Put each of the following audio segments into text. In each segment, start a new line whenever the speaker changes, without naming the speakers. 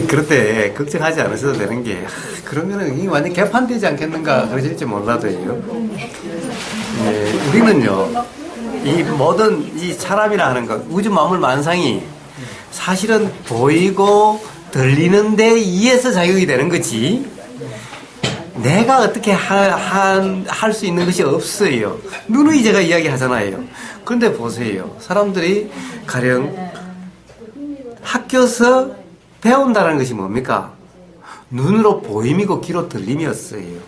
그럴 때 걱정하지 않으셔도 되는 게, 그러면은 이게 완전 개판되지 않겠는가 그러실지 몰라도요. 우리는요, 이 모든 이 사람이라 하는 것, 우주 만물 만상이 사실은 보이고 들리는 데 의해서 작용이 되는 거지, 내가 어떻게 할 수 있는 것이 없어요. 누누이 제가 이야기 하잖아요. 그런데 보세요. 사람들이 가령 학교에서 배운다는 것이 뭡니까? 눈으로 보임이고 귀로 들림이었어요.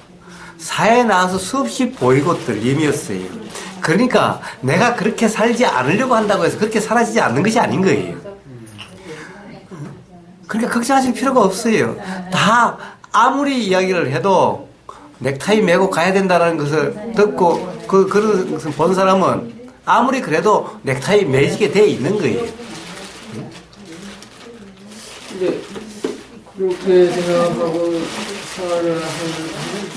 사회에 나와서 수없이 보이고 들림이었어요. 그러니까 내가 그렇게 살지 않으려고 한다고 해서 그렇게 사라지지 않는 것이 아닌 거예요. 그러니까 걱정하실 필요가 없어요. 다 아무리 이야기를 해도 넥타이 메고 가야 된다는 것을 듣고 그런 것을 본 사람은 아무리 그래도 넥타이 매지게 돼 있는 거예요.
근데 그렇게 생각하고 생활을 하면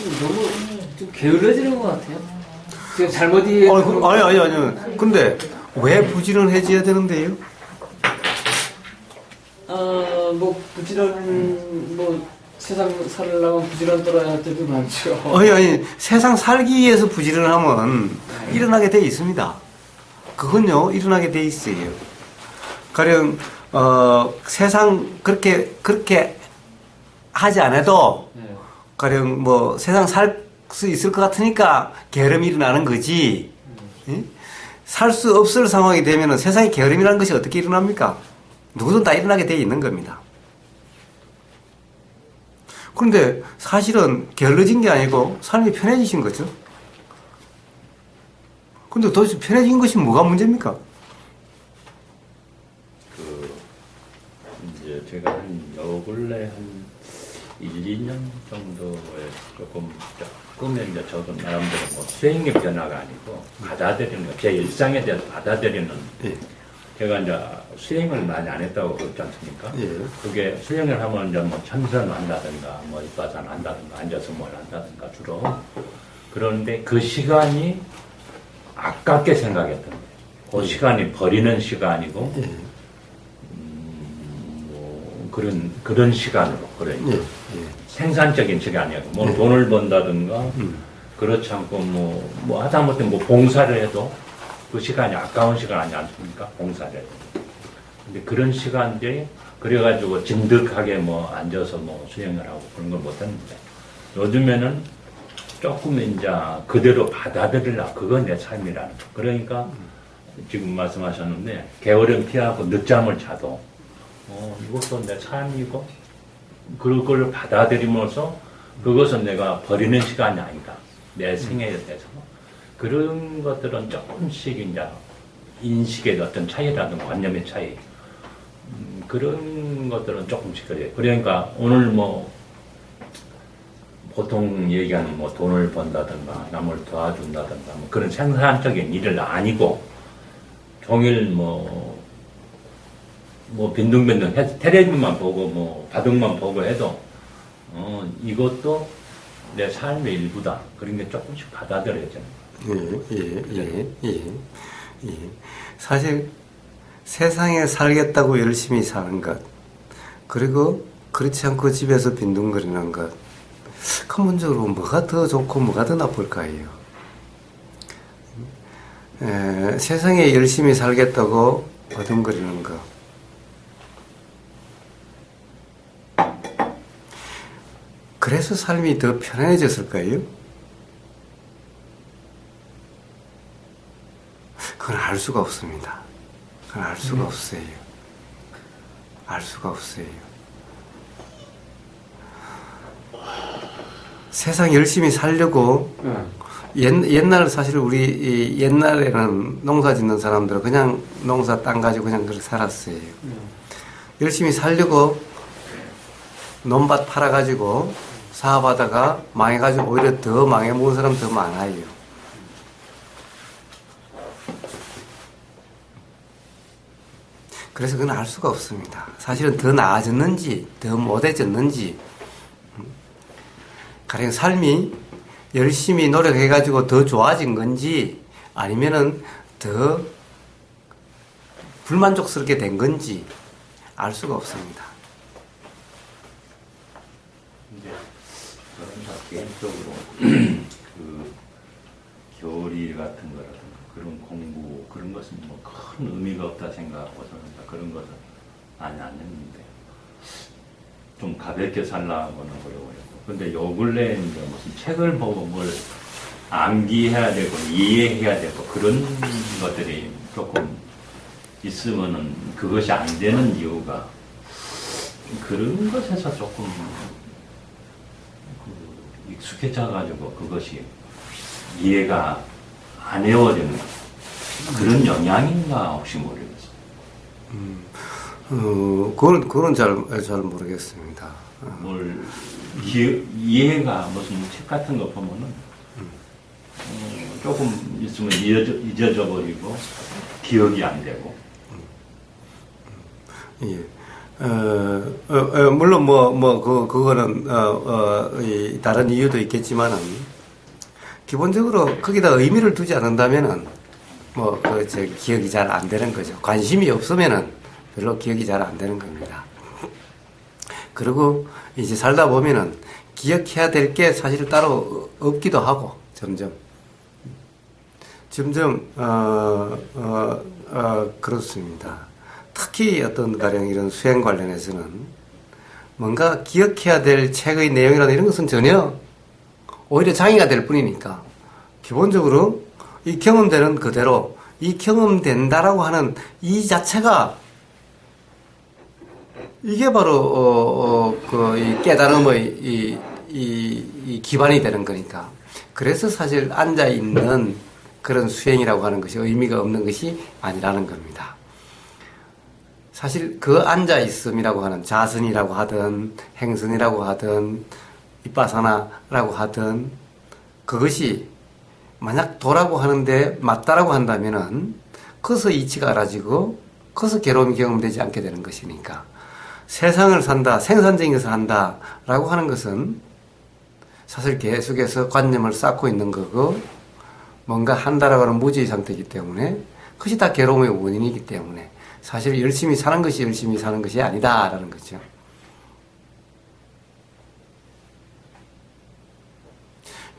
좀 너무 좀 게을러지는 것 같아요. 지금 잘못 이해하는
아니. 근데 왜 부지런해져야 되는데요?
뭐 부지런 세상 살려면 부지런 떨어야 할 때도 많죠.
아니 세상 살기 위해서 부지런하면 일어나게 돼 있습니다. 그건요 일어나게 돼 있어요. 가령 세상 그렇게 하지 않아도 가령 뭐 세상 살 수 있을 것 같으니까 게으름이 일어나는 거지. 살 수 없을 상황이 되면은 세상에 게으름이라는 것이 어떻게 일어납니까? 누구든 다 일어나게 돼 있는 겁니다. 그런데 사실은 게을러진 게 아니고 삶이 편해지신 거죠. 근데 도대체 편해진 것이 뭐가 문제입니까?
이제 제가 요 근래 한 1, 2년 정도에 조금의 이제 저도 나름대로 수행의 변화가 아니고 받아들이는 거, 제 일상에 대해서 받아들이는. 제가 이제 수행을 많이 안 했다고 그랬지 않습니까? 그게 수행을 하면 이제 참선을 한다든가, 입바산을 한다든가, 앉아서 뭘 한다든가 주로. 그런데 그 시간이 아깝게 생각했던 거예요. 그 시간이 버리는 시간이고, 그런 시간으로, 그러니까. 생산적인 시간이고, 돈을 번다든가, 그렇지 않고, 하다못해 봉사를 해도 그 시간이 아까운 시간 아니지 않습니까? 봉사를 해도. 근데 그런 시간들이, 그래가지고 진득하게 앉아서 수행을 하고 그런 걸 못했는데, 요즘에는 조금 이제 그대로 받아들이려, 그건 내 삶이라는 거. 그러니까, 지금 말씀하셨는데, 게으름 피하고 늦잠을 자도, 이것도 내 삶이고, 그걸 받아들이면서 그것은 내가 버리는 시간이 아니다. 내 생애에 대해서. 그런 것들은 조금씩 이제 인식의 어떤 차이라든가 관념의 차이. 그런 것들은 조금씩 그래요. 그러니까 오늘 보통 얘기하는 돈을 번다든가 남을 도와준다든가 그런 생산적인 일을 아니고 종일 빈둥빈둥 텔레비만 보고 바둑만 보고 해도 이것도 내 삶의 일부다. 그런 게 조금씩 받아들여져요.
사실 세상에 살겠다고 열심히 사는 것, 그리고 그렇지 않고 집에서 빈둥거리는 것, 근본적으로 뭐가 더 좋고 뭐가 더 나쁠까요? 세상에 열심히 살겠다고 버둥거리는 것, 그래서 삶이 더 편해졌을까요? 그건 알 수가 없습니다. 그건 알 수가 없어요. 알 수가 없어요. 세상 열심히 살려고 옛날 사실 우리 옛날에는 농사 짓는 사람들은 그냥 농사 땅 가지고 그냥 그렇게 살았어요. 열심히 살려고 논밭 팔아가지고 사업하다가 망해가지고 오히려 더 망해먹은 사람 더 많아요. 그래서 그건 알 수가 없습니다. 사실은 더 나아졌는지 더 못해졌는지, 가령 삶이 열심히 노력해가지고 더 좋아진 건지 아니면은 더 불만족스럽게 된 건지 알 수가 없습니다.
이제 저는 개인적으로 그 교리 같은 거라든가 그런 공부 그런 것은 뭐 큰 의미가 없다 생각하고서 그런 것은 안 했는데 좀 가볍게 살라고는 어려워요. 근데 요 근래 이제 무슨 책을 보고 뭘 암기해야 되고 이해해야 되고 그런 것들이 조금 있으면은 그것이 안 되는 이유가 그런 것에서 조금 익숙해져가지고 그것이 이해가 안 해오는 그런 영향인가 혹시 모르겠어요.
그건 잘 모르겠습니다.
뭘 이해가 무슨 책 같은 거 보면은 조금 있으면 잊어져 버리고 기억이 안 되고.
예. 물론 그거는 다른 이유도 있겠지만은 기본적으로 거기다 의미를 두지 않는다면은 기억이 잘 안 되는 거죠. 관심이 없으면은 별로 기억이 잘 안 되는 겁니다. 그리고 이제 살다 보면은 기억해야 될 게 사실 따로 없기도 하고 점점 그렇습니다. 특히 어떤 가령 이런 수행 관련해서는 뭔가 기억해야 될 책의 내용이나 이런 것은 전혀 오히려 장애가 될 뿐이니까 기본적으로 이 경험되는 그대로 이 경험된다라고 하는 이 자체가 이게 바로 이 깨달음의 이 기반이 되는 거니까 그래서 사실 앉아 있는 그런 수행이라고 하는 것이 의미가 없는 것이 아니라는 겁니다. 사실 그 앉아 있음이라고 하는 자선이라고 하든 행선이라고 하든 비파사나라고 하든 그것이 만약 도라고 하는데 맞다라고 한다면은 거기서 이치가 알아지고 거기서 괴로움이 경험되지 않게 되는 것이니까 세상을 산다, 생산적인 것을 한다 라고 하는 것은 사실 계속해서 관념을 쌓고 있는 거고 뭔가 한다라고 하는 무지의 상태이기 때문에 그것이 다 괴로움의 원인이기 때문에 사실 열심히 사는 것이 열심히 사는 것이 아니다라는 거죠.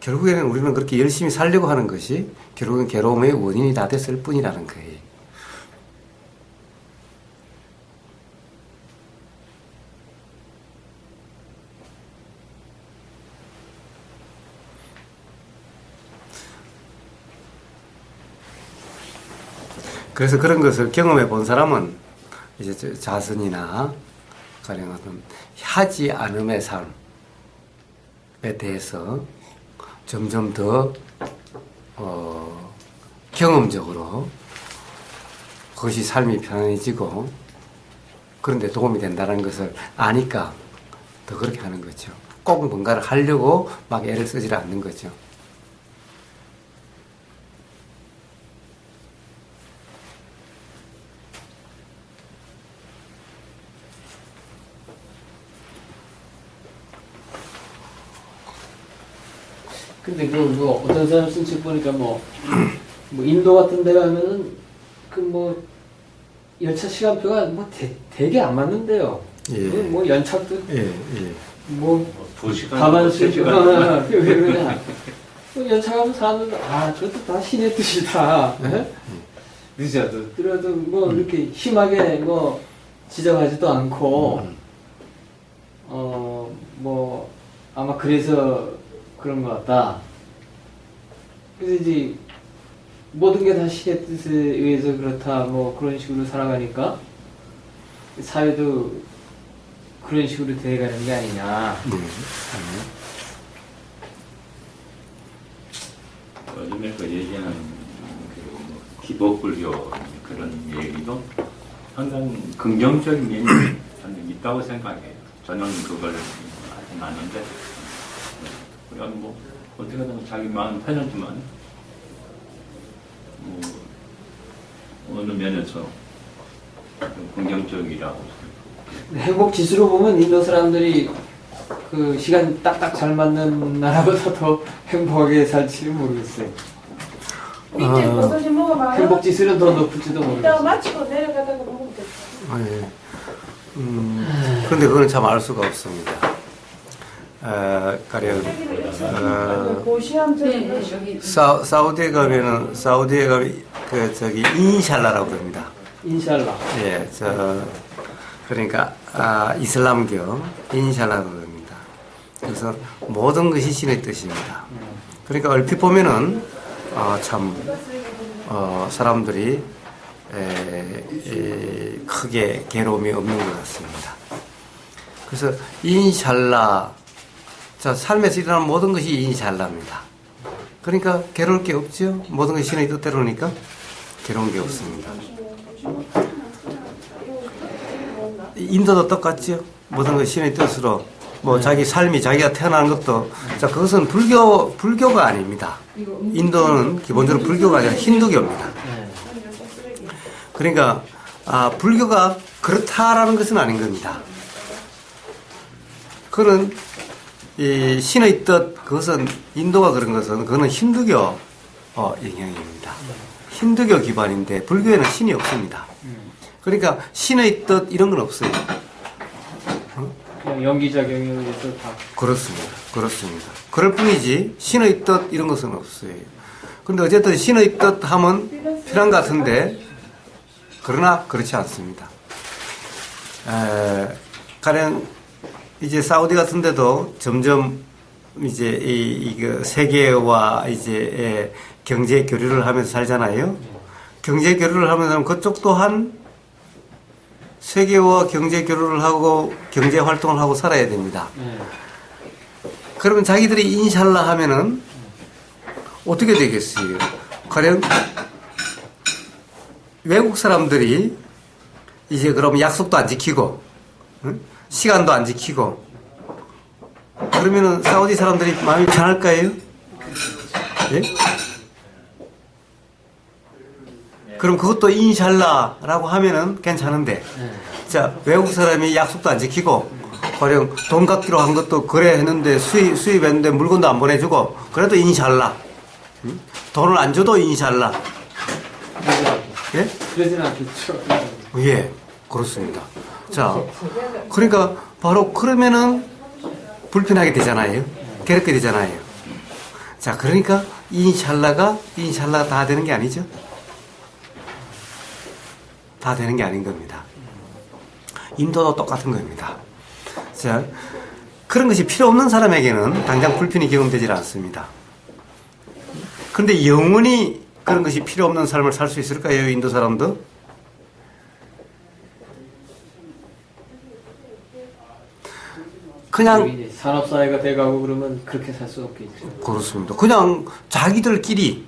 결국에는 우리는 그렇게 열심히 살려고 하는 것이 결국은 괴로움의 원인이 다 됐을 뿐이라는 거예요. 그래서 그런 것을 경험해 본 사람은 이제 자선이나 가령 어떤 하지 않음의 삶에 대해서 점점 더 경험적으로 그것이 삶이 편안해지고 그런데 도움이 된다는 것을 아니까 더 그렇게 하는 거죠. 꼭 뭔가를 하려고 막 애를 쓰지 않는 거죠.
근데 어떤 사람 쓴 책 보니까 뭐 인도 같은 데 가면은 열차 시간표가 되게 안 맞는데요.
예.
연착도
예.
2시간,
가만씩 왜 그러냐. 연차 가면 사람들 저것도 다 신의 뜻이다. 늦어도 그래도 이렇게 심하게 지적하지도 않고 아마 그래서 그런 것 같다. 그래서 이제 모든 게 다 신의 뜻에 의해서 그렇다 그런 식으로 살아가니까 사회도 그런 식으로 돼가는 게 아니냐.
요즘에 그 얘기하는 기독불교 그런 얘기도 상당히 긍정적인 면이 저는 있다고 생각해요. 저는 그걸 아직 아는데 그냥 어떻게든 자기 마음 편하지만 어느 면에서 좀 긍정적이라고
행복 지수로 보면 인도 사람들이 그 시간 딱딱 잘 맞는 나라보다 더 행복하게 살지는 모르겠어요.
밑에 버섯 좀 먹어봐요.
행복 지수는 더 높을지도
이따가
모르겠어요.
마치고 내려가다가 먹으면 됐어.
그런데 그건 참 알 수가 없습니다. 가령
고시암 저기
여기
사우디에 가면은 그 저기 인샬라라고 그럽니다.
인샬라.
예, 그러니까 이슬람교 인샬라라고 그럽니다. 그래서 모든 것이 신의 뜻입니다. 그러니까 얼핏 보면은 참 사람들이 크게 괴로움이 없는 것 같습니다. 그래서 인샬라, 자, 삶에서 일어나는 모든 것이 인샬라입니다. 그러니까 괴로울 게 없죠. 모든 것이 신의 뜻대로니까 괴로운 게 없습니다. 인도도 똑같죠. 모든 것이 신의 뜻으로 뭐 자기 삶이 자기가 태어나는 것도, 자, 그것은 불교가 아닙니다. 인도는 기본적으로 불교가 아니라 힌두교입니다. 그러니까 불교가 그렇다라는 것은 아닌 겁니다. 그는 이 신의 뜻, 그것은 인도가 그런 것은 그거는 힌두교 영향입니다. 힌두교 기반인데 불교에는 신이 없습니다. 그러니까 신의 뜻 이런 건 없어요.
그냥 연기작용에 의해서 다.
그렇습니다. 그럴 뿐이지 신의 뜻 이런 것은 없어요. 그런데 어쨌든 신의 뜻 하면 필요한 것 같은데 그러나 그렇지 않습니다. 가령 이제 사우디 같은 데도 점점 이제 그 세계와 이제 경제 교류를 하면서 살잖아요. 경제 교류를 하면서 그쪽 또한 세계와 경제 교류를 하고 경제 활동을 하고 살아야 됩니다. 그러면 자기들이 인샬라 하면은 어떻게 되겠어요? 가령 외국 사람들이 이제 그럼 약속도 안 지키고, 응? 시간도 안 지키고, 그러면은 사우디 사람들이 마음이 편할까요? 예? 그럼 그것도 인샬라라고 하면은 괜찮은데, 자, 외국 사람이 약속도 안 지키고, 가령 돈 갚기로 한 것도 그래 했는데 수입했는데 물건도 안 보내주고, 그래도 인샬라. 응? 돈을 안 줘도 인샬라. 예?
그러진 않겠죠.
예, 그렇습니다. 자, 그러니까 바로 그러면은 불편하게 되잖아요. 괴롭게 되잖아요. 자, 그러니까 인샬라가 다 되는 게 아니죠. 다 되는 게 아닌 겁니다. 인도도 똑같은 겁니다. 자, 그런 것이 필요 없는 사람에게는 당장 불편이 경험되질 않습니다. 그런데 영원히 그런 것이 필요 없는 삶을 살 수 있을까요, 인도 사람도? 그냥
이제 산업사회가 돼가고 그러면 그렇게 살 수 없겠죠.
그렇습니다. 그냥 자기들끼리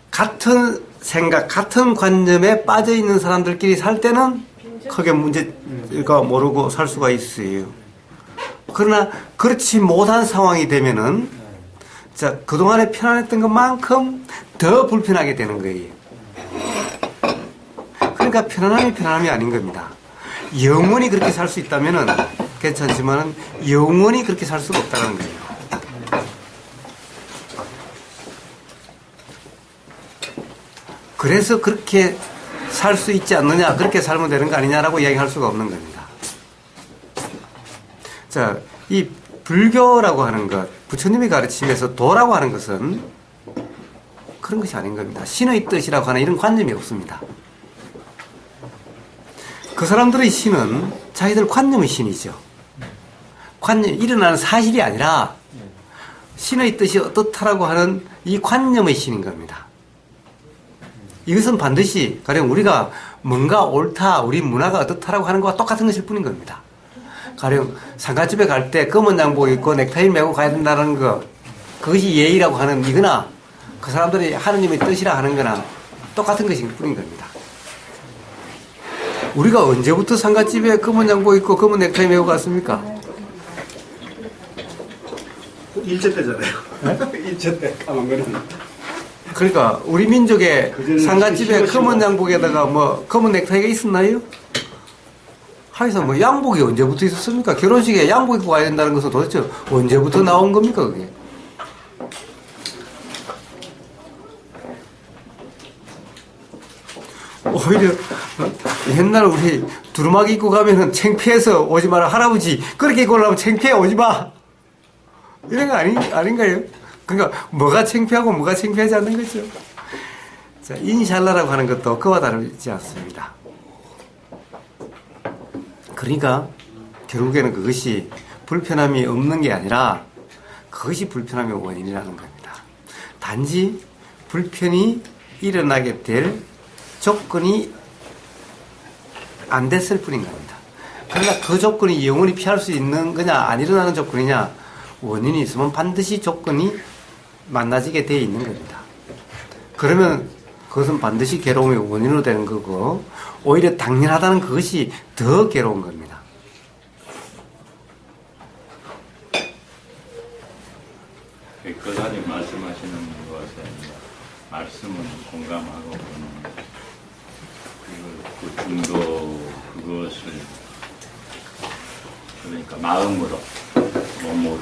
같은 생각, 같은 관념에 빠져 있는 사람들끼리 살 때는 크게 문제가 모르고 살 수가 있어요. 그러나 그렇지 못한 상황이 되면은 자, 그동안에 편안했던 것만큼 더 불편하게 되는 거예요. 그러니까 편안함이 아닌 겁니다. 영원히 그렇게 살 수 있다면은 괜찮지만은 영원히 그렇게 살 수가 없다는 거예요. 그래서 그렇게 살 수 있지 않느냐, 그렇게 살면 되는 거 아니냐라고 이야기할 수가 없는 겁니다. 자, 이 불교라고 하는 것, 부처님이 가르침에서 도라고 하는 것은 그런 것이 아닌 겁니다. 신의 뜻이라고 하는 이런 관념이 없습니다. 그 사람들의 신은 자기들 관념의 신이죠. 일어나는 사실이 아니라 신의 뜻이 어떻다라고 하는 이 관념의 신인 겁니다. 이것은 반드시 가령 우리가 뭔가 옳다, 우리 문화가 어떻다라고 하는 것과 똑같은 것일 뿐인 겁니다. 가령 상가집에 갈 때 검은 양복 입고 넥타이 메고 가야 된다는 거, 그것이 예의라고 하는 이거나 그 사람들이 하느님의 뜻이라 하는 거나 똑같은 것일 뿐인 겁니다. 우리가 언제부터 상가집에 검은 양복 입고 검은 넥타이 메고 갔습니까?
일제 때잖아요. 일제 때 까만 거는.
그러니까 우리 민족의 상가집에 검은 양복에다가 뭐 검은 넥타이가 있었나요? 하여서 뭐 양복이 언제부터 있었습니까? 결혼식에 양복 입고 가야 된다는 것은 도대체 언제부터 나온 겁니까, 그게? 오히려 옛날 우리 두루마기 입고 가면은 창피해서 오지 마라, 할아버지 그렇게 입고 오려면 창피해 오지 마. 이런 거 아닌가요? 그러니까 뭐가 창피하고 뭐가 창피하지 않는 거죠. 자, 인샬라라고 하는 것도 그와 다르지 않습니다. 그러니까 결국에는 그것이 불편함이 없는 게 아니라 그것이 불편함의 원인이라는 겁니다. 단지 불편이 일어나게 될 조건이 안 됐을 뿐인 겁니다. 그러나 그 조건이 영원히 피할 수 있는 거냐, 안 일어나는 조건이냐, 원인이 있으면 반드시 조건이 만나지게 되어 있는 겁니다. 그러면 그것은 반드시 괴로움의 원인으로 되는 거고, 오히려 당연하다는 그것이 더 괴로운 겁니다.
교사님 말씀하시는 것에 말씀은 공감하고 그 중도 그것을 그러니까 마음으로 몸으로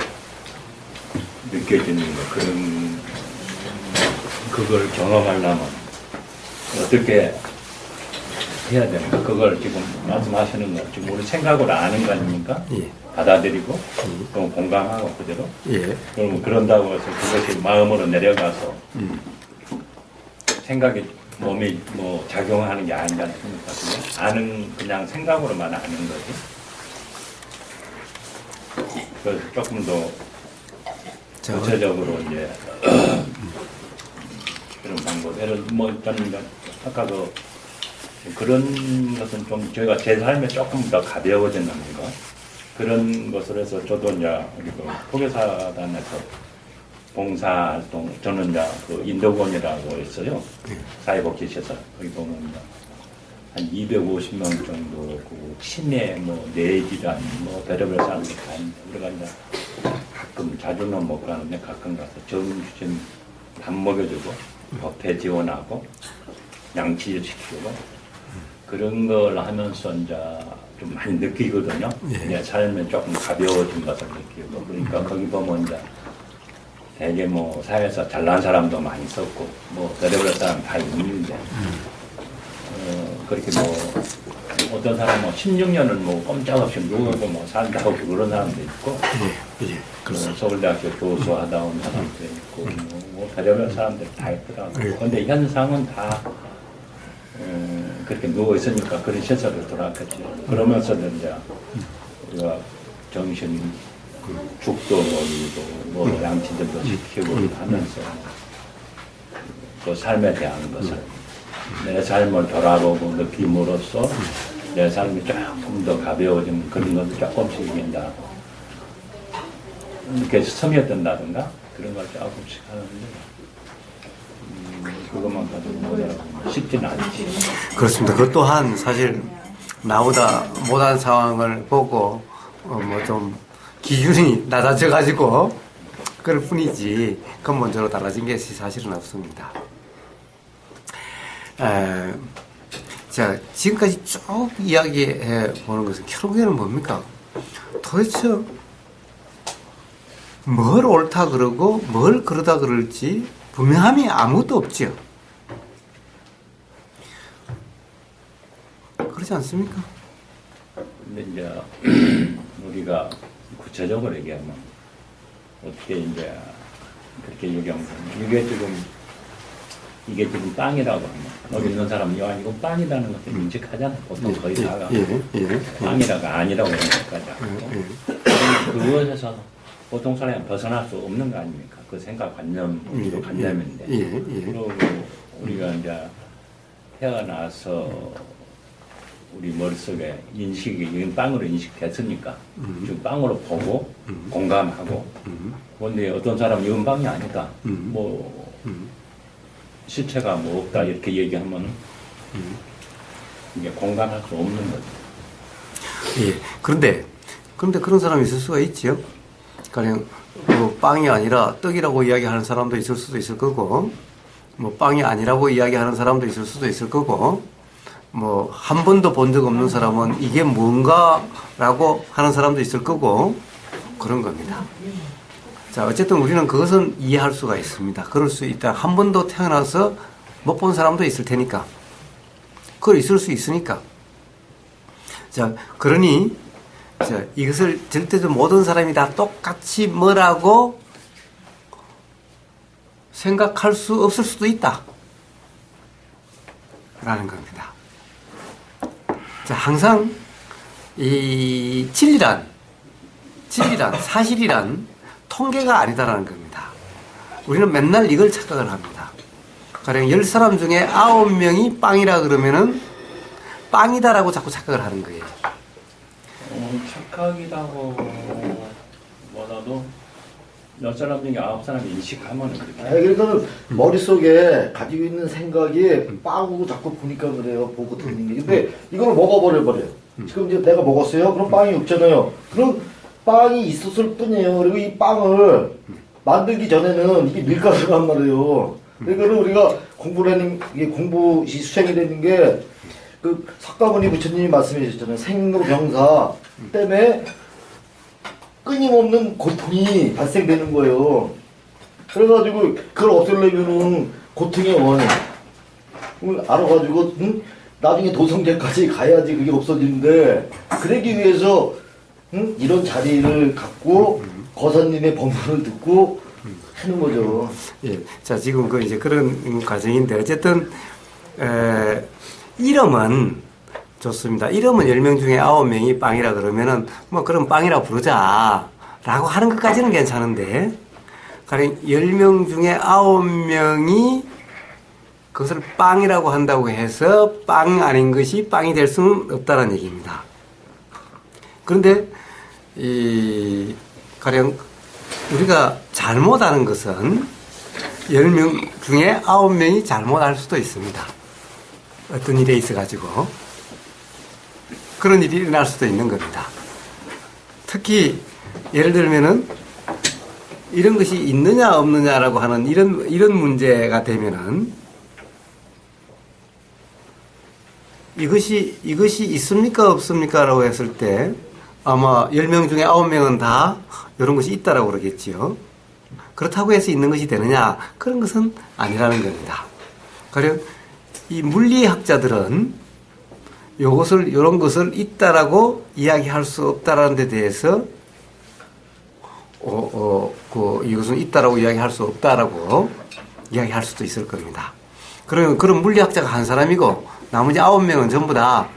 느껴지는 것 그걸 경험하려면 어떻게 해야 되는가? 그걸 지금 말씀하시는 거 지금 우리 생각으로 아는 거 아닙니까?
예.
받아들이고 그럼 공감하고 그대로.
예.
그럼 그런다고 해서 그것이 마음으로 내려가서 생각이 몸이 뭐 작용하는 게 아니지 않습니까? 그냥 생각으로만 아는 거지. 그래서 조금 더 구체적으로 이제 그런 방법. 예를 뭐 저는 아까도 그런 것은 좀 저희가 제 삶에 조금 더 가벼워지는 거 그런 것을 해서 저도 이제 우리 그 포교사단에서 봉사활동 저는 이제 그 인도원이라고 있어요. 사회복지시설 거기 보면 한 250명 정도 그 치매 뭐 뇌질환 뭐 별의별 사람들 다 있는데 우리가 이제 가끔 자주는 못 가는데 가끔 가서 점심 밥 먹여주고 법회 지원하고 양치시키고 그런 걸 하면서 이제 좀 많이 느끼거든요. 내 삶에 조금 가벼워진 것을 느끼고 그러니까 거기 보면 이제 되게 뭐 사회에서 잘난 사람도 많이 있었고 뭐 별의별 사람 다 있는데 그렇게 뭐 어떤 사람은 뭐 16년을 뭐 꼼짝없이 누워서 뭐 산다고 그런 사람도 있고 서울대학교 교수 하다 온 사람도 있고 뭐 별의별 사람들 다 있더라고요. 근데 현상은 다 그렇게 누워 있으니까 그런 시설을 돌아갔죠. 그러면서도 이제 우리가 정신 죽도 먹이고 뭐 양치들도 시키고 하면서 그 삶에 대한 것을 내 삶을 돌아보고 느낌으로써 내 삶이 조금 더 가벼워지는 그런 것을 조금씩 이제 이렇게 스며든다든가 그런 걸 조금씩 하는데 그것만 가지고 뭐라고 쉽지는 않지.
그렇습니다. 그것 또한 사실 나보다 못한 상황을 보고 뭐 좀 기준이 낮아져 가지고 그럴 뿐이지 근본적으로 달라진 게 사실은 없습니다. 자, 지금까지 쭉 이야기해 보는 것은 결국에는 뭡니까? 도대체 뭘 옳다 그러고 뭘 그러다 그럴지 분명함이 아무것도 없지요. 그렇지 않습니까?
근데 이제 우리가 구체적으로 얘기하면 어떻게 이제 그렇게 얘기하면 이게 지금 빵이라고 하면 여기 있는 사람이 이거 빵이라는 것을 인식하잖아. 보통 거의 다가 빵이라고 아니라고 생각하지. 그것에서 보통 사람이 벗어날 수 없는 거 아닙니까? 그 생각 관념인데. 그리고 우리가 이제 태어나서 우리 머릿속에 인식이 이건 빵으로 인식됐으니까 지금 빵으로 보고 공감하고 그런데 어떤 사람은 이건 빵이 아니다. 뭐 실체가 뭐 없다 이렇게 얘기하면 이게 공감할 수 없는 거죠.
예. 그런데 그런 사람이 있을 수가 있지요. 그냥 뭐 빵이 아니라 떡이라고 이야기하는 사람도 있을 수도 있을 거고, 뭐 빵이 아니라고 이야기하는 사람도 있을 수도 있을 거고, 뭐 한 번도 본 적 없는 사람은 이게 뭔가라고 하는 사람도 있을 거고 그런 겁니다. 자, 어쨌든 우리는 그것은 이해할 수가 있습니다. 그럴 수 있다. 한 번도 태어나서 못 본 사람도 있을 테니까. 그걸 있을 수 있으니까. 자, 그러니 이것을 절대적으로 모든 사람이 다 똑같이 뭐라고 생각할 수 없을 수도 있다. 라는 겁니다. 자, 항상 이 진리란, 사실이란 통계가 아니다라는 겁니다. 우리는 맨날 이걸 착각을 합니다. 가령 10사람 중에 9명이 빵이라 그러면은 빵이다라고 자꾸 착각을 하는 거예요.
착각이라고 뭐라도 10사람 중에 9사람이 인식하면 그렇게.
그러니까 머릿속에 가지고 있는 생각이 빵으로 자꾸 보니까 그래요. 보고 듣는 게. 근데 이걸 먹어버려요. 지금 이제 내가 먹었어요. 그럼 빵이 없잖아요. 그럼 빵이 있었을 뿐이에요. 그리고 이 빵을 만들기 전에는 이게 밀가루란 말이에요. 그러니까 우리가 공부를 하는, 이게 공부 수행이 되는 게 그 석가모니 부처님이 말씀해 주셨잖아요. 생로병사 때문에 끊임없는 고통이 발생되는 거예요. 그래가지고 그걸 없애려면은 고통의 원을 알아가지고 나중에 도성계까지 가야지 그게 없어지는데, 그러기 위해서 이런 자리를 갖고 거사님의 법문을 듣고 하는 거죠.
예. 자, 지금 이제 그런 과정인데, 어쨌든, 이름은 좋습니다. 이름은 10명 중에 9명이 빵이라 그러면은, 뭐, 그럼 빵이라고 부르자. 라고 하는 것까지는 괜찮은데, 가령 10명 중에 9명이 그것을 빵이라고 한다고 해서 빵 아닌 것이 빵이 될 수는 없다는 얘기입니다. 그런데, 가령 우리가 잘못하는 것은 10명 중에 9명이 잘못할 수도 있습니다. 어떤 일에 있어가지고. 그런 일이 일어날 수도 있는 겁니다. 특히, 예를 들면은, 이런 것이 있느냐 없느냐라고 하는 이런 문제가 되면은, 이것이 있습니까 없습니까 라고 했을 때, 아마 10명 중에 9명은 다 이런 것이 있다라고 그러겠지요. 그렇다고 해서 있는 것이 되느냐? 그런 것은 아니라는 겁니다. 가령 이 물리학자들은 이런 것을 있다라고 이야기할 수 없다라는 데 대해서 이것은 있다라고 이야기할 수 없다라고 이야기할 수도 있을 겁니다. 그러면 그런 물리학자가 한 사람이고 나머지 9명은 전부 다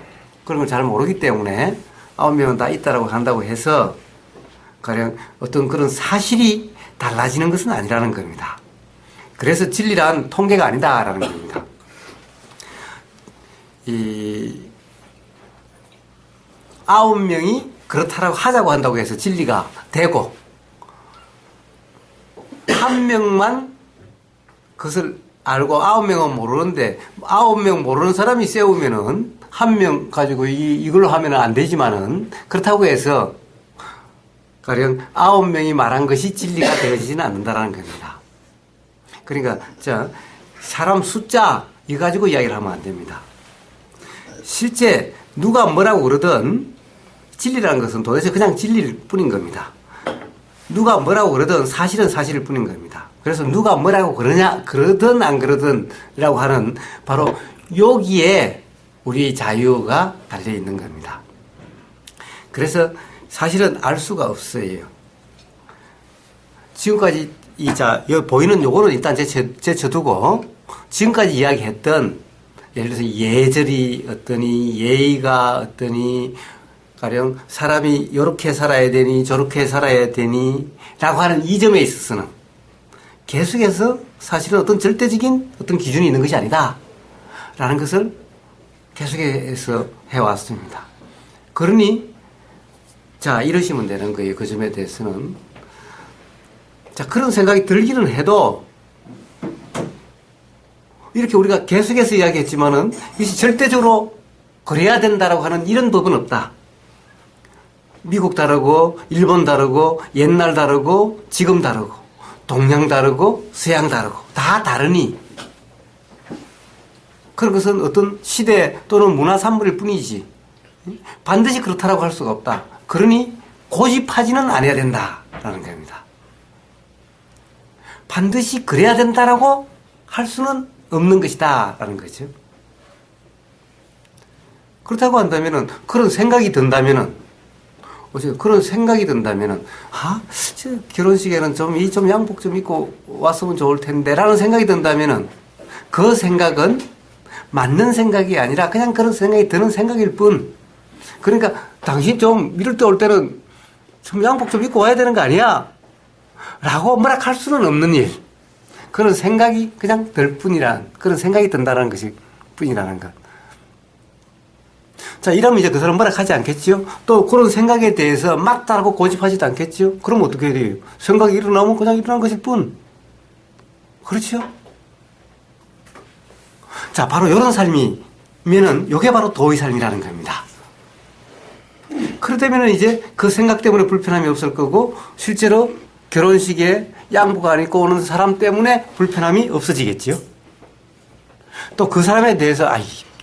그런 걸 잘 모르기 때문에 9명은 다 있다라고 한다고 해서 가령 어떤 그런 사실이 달라지는 것은 아니라는 겁니다. 그래서 진리란 통계가 아니다라는 겁니다. 이 9명이 그렇다라고 하자고 한다고 해서 진리가 되고, 한 명만 그것을 알고 9명은 모르는데 9명 모르는 사람이 세우면은 한 명 가지고 이걸로 하면은 안 되지만은, 그렇다고 해서 가령 9명이 말한 것이 진리가 되어지지는 않는다라는 겁니다. 그러니까 사람 숫자 이 가지고 이야기를 하면 안 됩니다. 실제 누가 뭐라고 그러든 진리라는 것은 도대체 그냥 진리일 뿐인 겁니다. 누가 뭐라고 그러든 사실은 사실일 뿐인 겁니다. 그래서 누가 뭐라고 그러든 안 그러든이라고 하는 바로 여기에 우리 자유가 달려 있는 겁니다. 그래서 사실은 알 수가 없어요. 지금까지 여기 보이는 요거는 일단 제쳐두고, 지금까지 이야기했던, 예를 들어서 예절이 어떠니, 예의가 어떠니, 가령 사람이 이렇게 살아야 되니 저렇게 살아야 되니 라고 하는 이 점에 있어서는 계속해서 사실은 어떤 절대적인 어떤 기준이 있는 것이 아니다 라는 것을 계속해서 해왔습니다. 그러니 이러시면 되는 거예요. 그 점에 대해서는. 그런 생각이 들기는 해도 이렇게 우리가 계속해서 이야기했지만은 이것이 절대적으로 그래야 된다라고 하는 이런 법은 없다. 미국 다르고 일본 다르고 옛날 다르고 지금 다르고 동양 다르고 서양 다르고 다 다르니 그런 것은 어떤 시대 또는 문화 산물일 뿐이지 반드시 그렇다라고 할 수가 없다. 그러니 고집하지는 않아야 된다라는 겁니다. 반드시 그래야 된다라고 할 수는 없는 것이다라는 거죠. 그렇다고 한다면은, 그런 생각이 든다면은 어째 그런 생각이 든다면은, 저 결혼식에는 좀 양복 좀 입고 왔으면 좋을 텐데, 라는 생각이 든다면은, 그 생각은 맞는 생각이 아니라 그냥 그런 생각이 드는 생각일 뿐. 그러니까, 당신 좀 이럴 때 올 때는 좀 양복 좀 입고 와야 되는 거 아니야? 라고 뭐라 할 수는 없는 일. 그런 생각이 그냥 들 뿐이란, 그런 생각이 든다는 것이 뿐이라는 것. 자, 이러면 이제 그 사람 뭐라 하지 않겠지요? 또 그런 생각에 대해서 맞다라고 고집하지도 않겠지요? 그럼 어떻게 해야 돼요? 생각이 일어나면 그냥 일어난 것일 뿐. 그렇죠? 자, 바로 이런 삶이면은, 요게 바로 도의 삶이라는 겁니다. 그러다면은 이제 그 생각 때문에 불편함이 없을 거고, 실제로 결혼식에 양복 안 입고 오는 사람 때문에 불편함이 없어지겠지요? 또 그 사람에 대해서,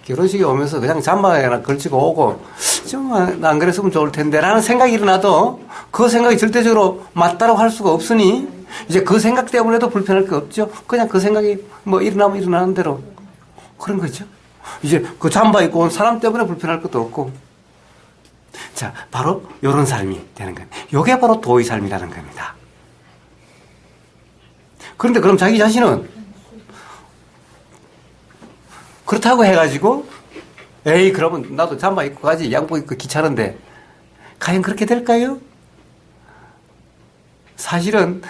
결혼식에 오면서 그냥 잠바나 걸치고 오고, 좀 안 그랬으면 좋을 텐데, 라는 생각이 일어나도 그 생각이 절대적으로 맞다라고 할 수가 없으니, 이제 그 생각 때문에도 불편할 게 없죠? 그냥 그 생각이 뭐 일어나면 일어나는 대로. 그런 거죠. 이제 그 잠바 입고 온 사람 때문에 불편할 것도 없고. 자, 바로 요런 삶이 되는 겁니다. 요게 바로 도의 삶이라는 겁니다. 그런데 그럼 자기 자신은 그렇다고 해가지고 에이 그러면 나도 잠바 입고 가지 양복 입고 귀찮은데 과연 그렇게 될까요? 사실은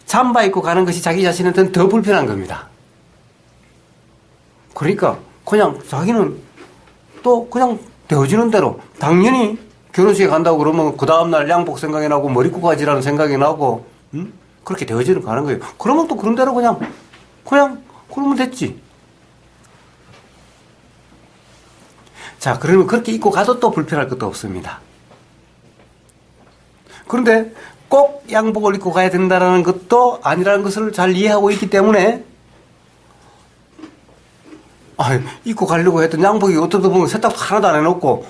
잠바 입고 가는 것이 자기 자신한테는 더 불편한 겁니다. 그러니까 그냥 자기는 또 그냥 되어지는 대로 당연히 결혼식에 간다고 그러면 그 다음날 양복 생각이 나고 머리 굽고 가지라는 생각이 나고 그렇게 되어지는 가는 거예요. 그러면 또 그런 대로 그냥 그러면 됐지. 자, 그러면 그렇게 입고 가도 또 불편할 것도 없습니다. 그런데 꼭 양복을 입고 가야 된다는 것도 아니라는 것을 잘 이해하고 있기 때문에 입고 가려고 했던 양복이 어쩌다 보면 세탁도 하나도 안 해놓고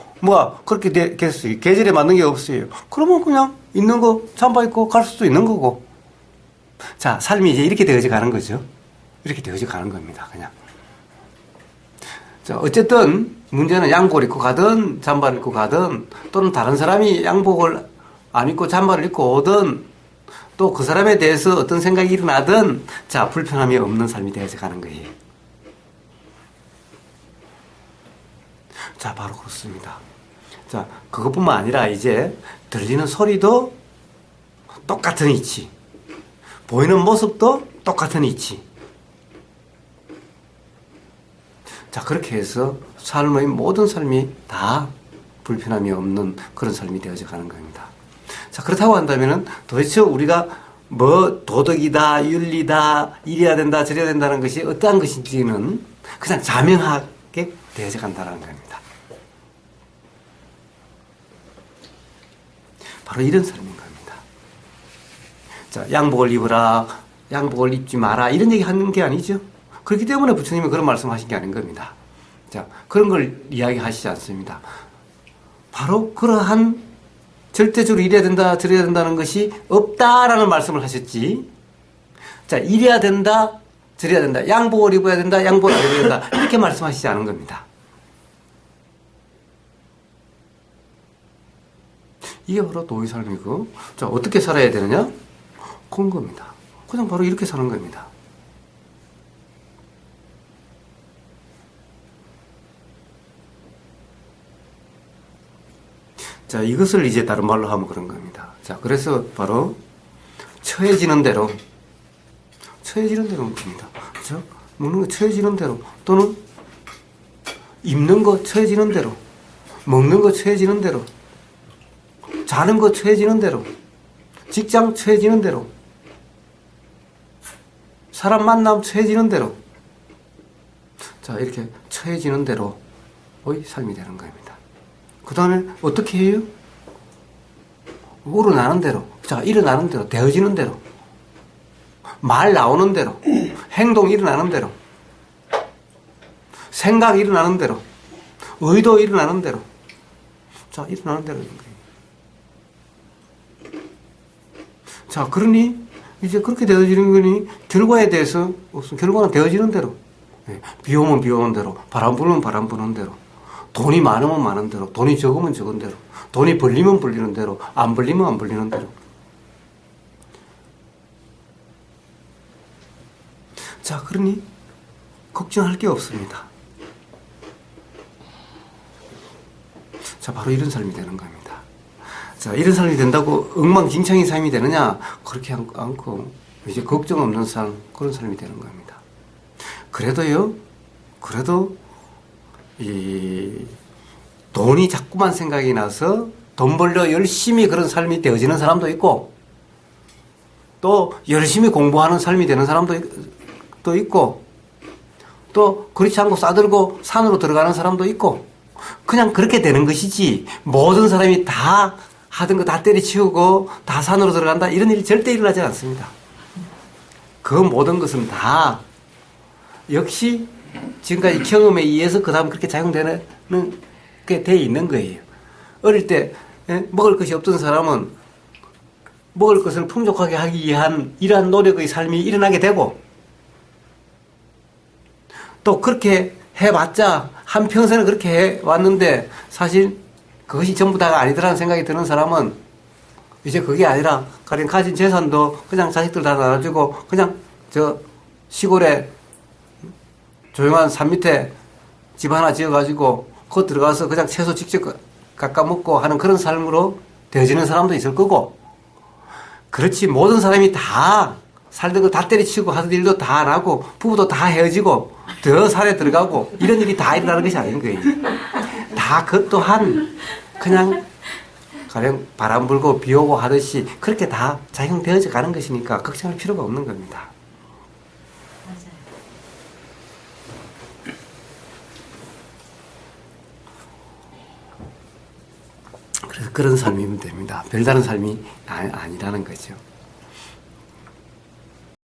그렇게 됐어요. 계절에 맞는 게 없어요. 그러면 그냥 있는 거 잠바 입고 갈 수도 있는 거고. 자, 삶이 이제 이렇게 되어져 가는 거죠. 이렇게 되어져 가는 겁니다. 그냥. 자, 어쨌든 문제는 양복을 입고 가든 잠바를 입고 가든 또는 다른 사람이 양복을 안 입고 잠바를 입고 오든 또 그 사람에 대해서 어떤 생각이 일어나든 자, 불편함이 없는 삶이 되어져 가는 거예요. 자, 바로 그렇습니다. 자, 그것뿐만 아니라 이제 들리는 소리도 똑같은 이치, 보이는 모습도 똑같은 이치. 자, 그렇게 해서 삶의 모든 삶이 다 불편함이 없는 그런 삶이 되어져 가는 겁니다. 자, 그렇다고 한다면은 도대체 우리가 뭐 도덕이다, 윤리다, 이래야 된다, 저래야 된다는 것이 어떠한 것인지는 그냥 자명하게 되어져 간다는 겁니다. 바로 이런 삶인 겁니다. 자, 양복을 입어라, 양복을 입지 마라, 이런 얘기 하는 게 아니죠. 그렇기 때문에 부처님이 그런 말씀하신 게 아닌 겁니다. 자, 그런 걸 이야기하시지 않습니다. 바로 그러한 절대적으로 이래야 된다, 저래야 된다는 것이 없다라는 말씀을 하셨지. 자, 이래야 된다, 저래야 된다, 양복을 입어야 된다, 양복을 안 입어야 된다, 이렇게 말씀하시지 않은 겁니다. 이게 바로 도의 삶이고, 자, 어떻게 살아야 되느냐? 그런 겁니다. 그냥 바로 이렇게 사는 겁니다. 자, 이것을 이제 다른 말로 하면 그런 겁니다. 자, 그래서 바로 처해지는 대로 먹습니다. 그렇죠? 먹는 거 처해지는 대로, 또는 입는 거 처해지는 대로, 먹는 거 처해지는 대로, 자는 거 처해지는 대로, 직장 처해지는 대로, 사람 만남 처해지는 대로, 자, 이렇게 처해지는 대로의 삶이 되는 겁니다. 그 다음에 어떻게 해요? 우러나는 대로, 자, 일어나는 대로, 되어지는 대로, 말 나오는 대로, 행동 일어나는 대로, 생각 일어나는 대로, 의도 일어나는 대로, 자, 일어나는 대로. 자, 그러니 이제 그렇게 되어지는 거니 결과에 대해서 무슨 결과는 되어지는 대로, 비 오면 비 오는 대로, 바람 불면 바람 부는 대로, 돈이 많으면 많은 대로, 돈이 적으면 적은 대로, 돈이 벌리면 벌리는 대로, 안 벌리면 안 벌리는 대로. 자, 그러니 걱정할 게 없습니다. 자, 바로 이런 삶이 되는 겁니다. 자, 이런 삶이 된다고 엉망진창인 삶이 되느냐? 그렇게 않고 이제 걱정 없는 삶, 그런 삶이 되는 겁니다. 그래도 이 돈이 자꾸만 생각이 나서 돈 벌려 열심히 그런 삶이 되어지는 사람도 있고, 또 열심히 공부하는 삶이 되는 사람도 또 있고, 또 그렇지 않고 싸들고 산으로 들어가는 사람도 있고, 그냥 그렇게 되는 것이지 모든 사람이 다 하던 거 다 때려치우고 다 산으로 들어간다, 이런 일이 절대 일어나지 않습니다. 그 모든 것은 다 역시 지금까지 경험에 의해서 그 다음 그렇게 작용되는 게 돼 있는 거예요. 어릴 때 먹을 것이 없던 사람은 먹을 것을 풍족하게 하기 위한 이러한 노력의 삶이 일어나게 되고, 또 그렇게 해봤자 한평생을 그렇게 해왔는데 사실 그것이 전부 다가 아니더라는 생각이 드는 사람은 이제 그게 아니라 가령 가진 재산도 그냥 자식들 다 나눠주고 그냥 저 시골에 조용한 산 밑에 집 하나 지어가지고 그 들어가서 그냥 채소 직접 깎아 먹고 하는 그런 삶으로 되어지는 사람도 있을 거고, 그렇지 모든 사람이 다 살던 거 다 때려치우고 하던 일도 다 안 하고 부부도 다 헤어지고 더 산에 들어가고 이런 일이 다 일어나는 것이 아닌 거예요. 다 그 또한 그냥 가령 바람 불고 비 오고 하듯이 그렇게 다 작용되어져 가는 것이니까 걱정할 필요가 없는 겁니다. 그래서 그런 삶이면 됩니다. 별다른 삶이 아니라는 거죠.